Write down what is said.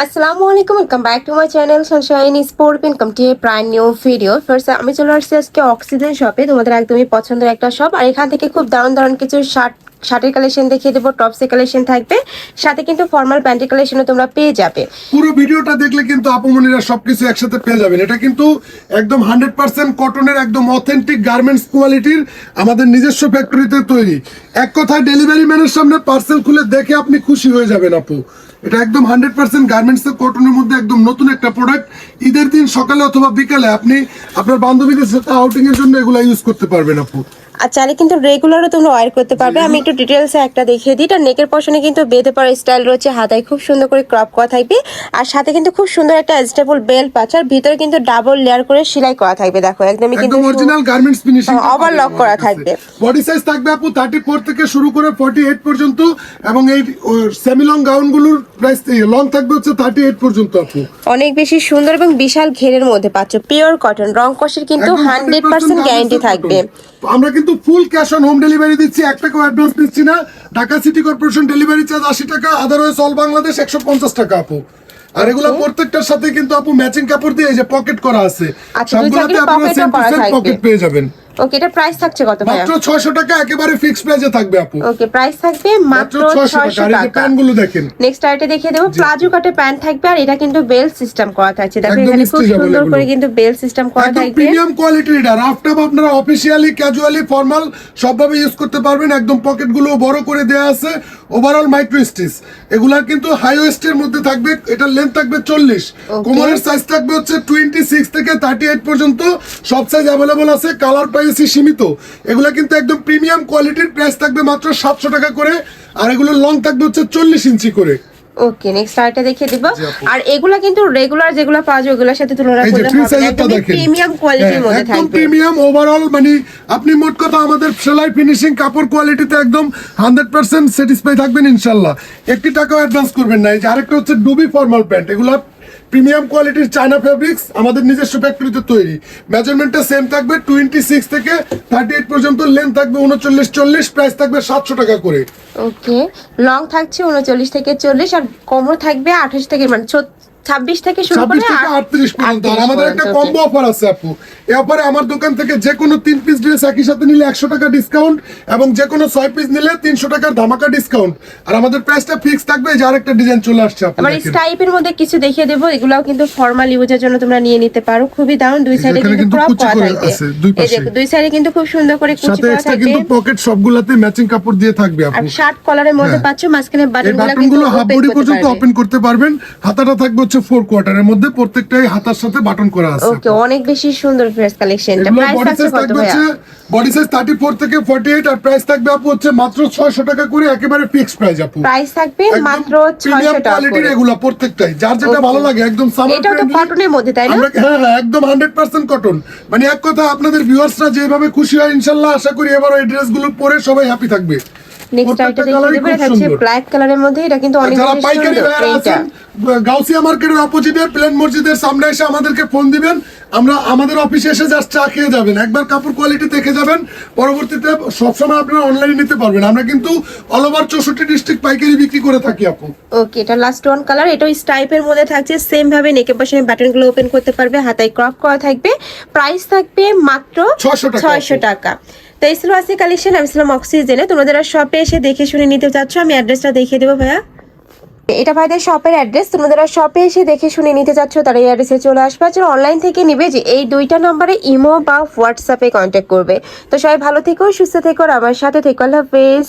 আসসালামু আলাইকুম, welcome back to my channel Sunshine sport welcome to A brand new video. First আমি চলে আসছি আজকে অক্সিজেন শপে, তোমাদের একদমই পছন্দের একটা শপ। আর এখান থেকে খুব দারুণ দারুণ কিছু শার্টের কালেকশন দেখিয়ে দেবো, টপসের কালেকশন থাকবে, সাথে কিন্তু ফর্মাল প্যান্টের কালেকশনও তোমরা পেয়ে যাবে। পুরো ভিডিওটা দেখলে কিন্তু আপুমনিরা সবকিছু একসাথে পেয়ে যাবেন। এটা কিন্তু একদম 100% কটনের, একদম অথেন্টিক গার্মেন্টস কোয়ালিটির, আমাদের নিজস্ব ফ্যাক্টরিতে তৈরি। এক কথায় ডেলিভারি ম্যানের সামনে পার্সেল খুলে দেখে আপনি খুশি হয়ে যাবেন আপু। এটা একদম 100% গার্মেন্টস কটনের মধ্যে একদম নতুন একটা প্রোডাক্ট। ঈদের দিন সকালে অথবা বিকালে আপনি আপনার বান্ধবীদের সাথে আউটিং এর জন্য এগুলা ইউজ করতে পারবেন আপু। আর চাইলে কিন্তু রেগুলারও তোমরা ওয়্যার করতে পারবে। আমি একটু ডিটেলসে একটা দেখিয়ে দিই। এটা নেকের পশনে কিন্তু বেঁধে পড়া স্টাইল রয়েছে, হাতায় খুব সুন্দর করে ক্রপ করা থাকবে, আর সাথে কিন্তু খুব সুন্দর একটা অ্যাডজাস্টেবল বেল্ট পাচ্ছ, আর ভিতরে কিন্তু ডাবল লেয়ার করে সেলাই করা থাকবে। দেখো একদমই কিন্তু অরিজিনাল গার্মেন্টস ফিনিশিং, ওভারলক করা থাকবে। বডি সাইজ থাকবে আপু 34 থেকে শুরু করে 48 পর্যন্ত, এবং এই সেমি লং গাউনগুলোর প্রাইস লং থাকবে হচ্ছে 38 পর্যন্ত আপু। অনেক বেশি সুন্দর এবং বিশাল ঘেরের মধ্যে পাচ্ছ, পিওর কটন, রং কষের কিন্তু 100% গ্যারান্টি থাকবে। আমরা কিন্তু full cash on home delivery দিচ্ছি, 1 টাকাও অ্যাডভান্স দিচ্ছি না। Dhaka city corporation delivery charge 80 টাকা, আদারওয়াইজ অল বাংলাদেশ 150 টাকা আপু। আর এগুলো প্রত্যেকটার সাথে কিন্তু আপু ম্যাচিং কাপড় দিয়ে এই যে পকেট করা আছে, সবগুলোতে আপনারা সেম টু সেম পকেট পেয়ে যাবেন। ওকে, এটা প্রাইস থাকছে কত ভাই? মাত্র 600 টাকা, একেবারে ফিক্সড প্রাইসে থাকবে আপু। ওকে, প্রাইস থাকবে মাত্র 600 টাকা। এই প্যান্টগুলো দেখেন। নেক্সট আইটে দেখিয়ে দেব, প্লাজো কাটে প্যান্ট থাকবে, আর এটা কিন্তু বেল্ট সিস্টেম করা থাকছে। দেখো এখানে খুব সুন্দর করে কিন্তু বেল্ট সিস্টেম করা থাকবে। প্রিমিয়াম কোয়ালিটির এটা রাফটাপ আপনারা অফিশিয়ালি, ক্যাজুয়ালি, ফর্মাল সবভাবে ইউজ করতে পারবেন। একদম পকেটগুলো বড় করে দেয়া আছে, ওভারঅল মাইক্রো স্টিচ। এগুলার কিন্তু হাই ওয়েস্টের মধ্যে থাকবে, এটার লেন্থ থাকবে 40, কোমরের সাইজ থাকবে হচ্ছে 26 থেকে 38 পর্যন্ত, সব সাইজ अवेलेबल আছে, কালার পাইছি সীমিত। এগুলা কিন্তু একদম প্রিমিয়াম কোয়ালিটির, প্রাইস থাকবে মাত্র 700 টাকা করে, আর এগুলো লং থাকবে হচ্ছে 40 ইঞ্চি করে। ওকে, নেক্সট আইটে দেখিয়ে দিব। আর এগুলা কিন্তু রেগুলার যেগুলো পাওয়া যায় ওগুলোর সাথে তুলনা করলে হবে না, একদম প্রিমিয়াম কোয়ালিটির মধ্যে থাকবে, একদম প্রিমিয়াম ওভারঅল। মানে আপনি মোট কথা আমাদের সেলাই ফিনিশিং কাপড় কোয়ালিটিতে একদম 100% স্যাটিসফাই থাকবেন ইনশাআল্লাহ। 1 টাকাও অ্যাডভান্স করবেন না। এই যে আরেকটা হচ্ছে ডুবি ফর্মাল প্যান্ট, এগুলা প্রিমিয়াম কোয়ালিটির চায়না ফেব্রিক্স, আমাদের নিজস্ব ফ্যাক্টরিতে তৈরি। মেজারমেন্টটা সেম থাকবে 26 থেকে 38 পর্যন্ত, লেন্থ থাকবে 39-40, প্রাইস থাকবে 700 টাকা করে। ওকে, লং থাকছে 39 থেকে 40, আর কোমর থাকবে 28 থেকে, মানে 26 থেকে শুরু করে 38 পর্যন্ত। আর আমাদের একটা কম্বো অফার আছে আপু। এই অফারে আমার দোকান থেকে যে কোনো 3 পিস ড্রেস একই সাথে নিলে 100 টাকা ডিসকাউন্ট, এবং যে কোনো 6 পিস নিলে 300 টাকার ধামাকা ডিসকাউন্ট। আর আমাদের প্রাইসটা ফিক্স থাকবে। যে আরেকটা ডিজাইন চলে আসছে আপু, মানে স্টাইপের মধ্যে কিছু দেখিয়ে দেব। এগুলাও কিন্তু ফর্মাল ইউজের জন্য তোমরা নিয়ে নিতে পারো, খুবই দারুণ। দুই সাইডে কিন্তু ক্রপ করা থাকবে, এই যে দুই সাইডে কিন্তু খুব সুন্দর করে কুচি করা থাকবে, কিন্তু পকেট সবগুলাতে ম্যাচিং কাপড় দিয়ে থাকবে আপু। আর শার্ট কলারের মধ্যে পাচ্ছ, মাঝখানে বাটনগুলো কিন্তু হাফ বডি পর্যন্ত ওপেন করতে পারবেন। হাতাটা থাকবে হচ্ছে 4 কোয়ার্টারের মধ্যে, প্রত্যেকটাই হাতার সাথে বাটন করা আছে। ওকে, অনেক বেশি সুন্দর ড্রেস কালেকশন। এটা প্রাইস আছে কত ভাইয়া? বডি সাইজ 34 থেকে 48, আর প্রাইস থাকবে আপু হচ্ছে মাত্র 600 টাকা করে, একেবারে ফিক্সড প্রাইস আপু। প্রাইস থাকবে মাত্র 600 টাকা করে। এগুলা প্রত্যেকটাই যার যেটা ভালো লাগে, একদম সামার। এটাও তো কটনের মধ্যে, তাই না? হ্যাঁ, একদম 100% কটন। মানে এক কথা আপনাদের ভিউয়ার্সরা যেভাবে খুশি হয় ইনশাআল্লাহ, আশা করি এবার এই ড্রেসগুলো পরে সবাই হ্যাপি থাকবে। নেক্সট আইটেম দেখিয়ে দেব, এটা হচ্ছে ব্ল্যাক কালারের মধ্যে। এটা কিন্তু অনেক বেশি সুন্দর। এইটা গাউসিয়া মার্কেটের অপোজিটে প্লেন মসজিদের সামনে এসে আমাদেরকে ফোন দিবেন, আমরা আমাদের অফিসে এসে জাস্ট চা খেয়ে যাবেন, একবার কাপড় কোয়ালিটি দেখে যাবেন। পরবর্তীতে সবসময় আপনারা অনলাইনে নিতে পারবেন। আমরা কিন্তু অল ওভার 64 ডিস্ট্রিক্ট পাইকারি বিক্রি করে থাকি আপু। ওকে, এটা লাস্ট ওয়ান কালার, এটাও স্টাইপের মধ্যে থাকছে। সেম ভাবে নেকের পাশে বাটনগুলো ওপেন করতে পারবে, হাতায় ক্রপ করা থাকবে। প্রাইস থাকবে মাত্র 600 টাকা। তো এই ছিল আজকে কালেকশন। আমি ছিলাম অক্সিজেনে। তোমাদের শপে এসে দেখে শুনে নিতে চাচ্ছ, আমি অ্যাড্রেসটা দেখিয়ে দেবো ভাইয়া। এটা ভাইদের শপের অ্যাড্রেস। তোমাদের শপে এসে দেখে শুনে নিতে চাচ্ছ, তারা এই অ্যাড্রেসে চলে আসবে। যারা অনলাইন থেকে নিবে, যে এই দুইটা নম্বরে ইমো বা হোয়াটসঅ্যাপে কন্ট্যাক্ট করবে। তো সবাই ভালো থেকো, সুস্থ থেকো, আর আমার সাথে থেকো। আল্লাহ হাফেজ।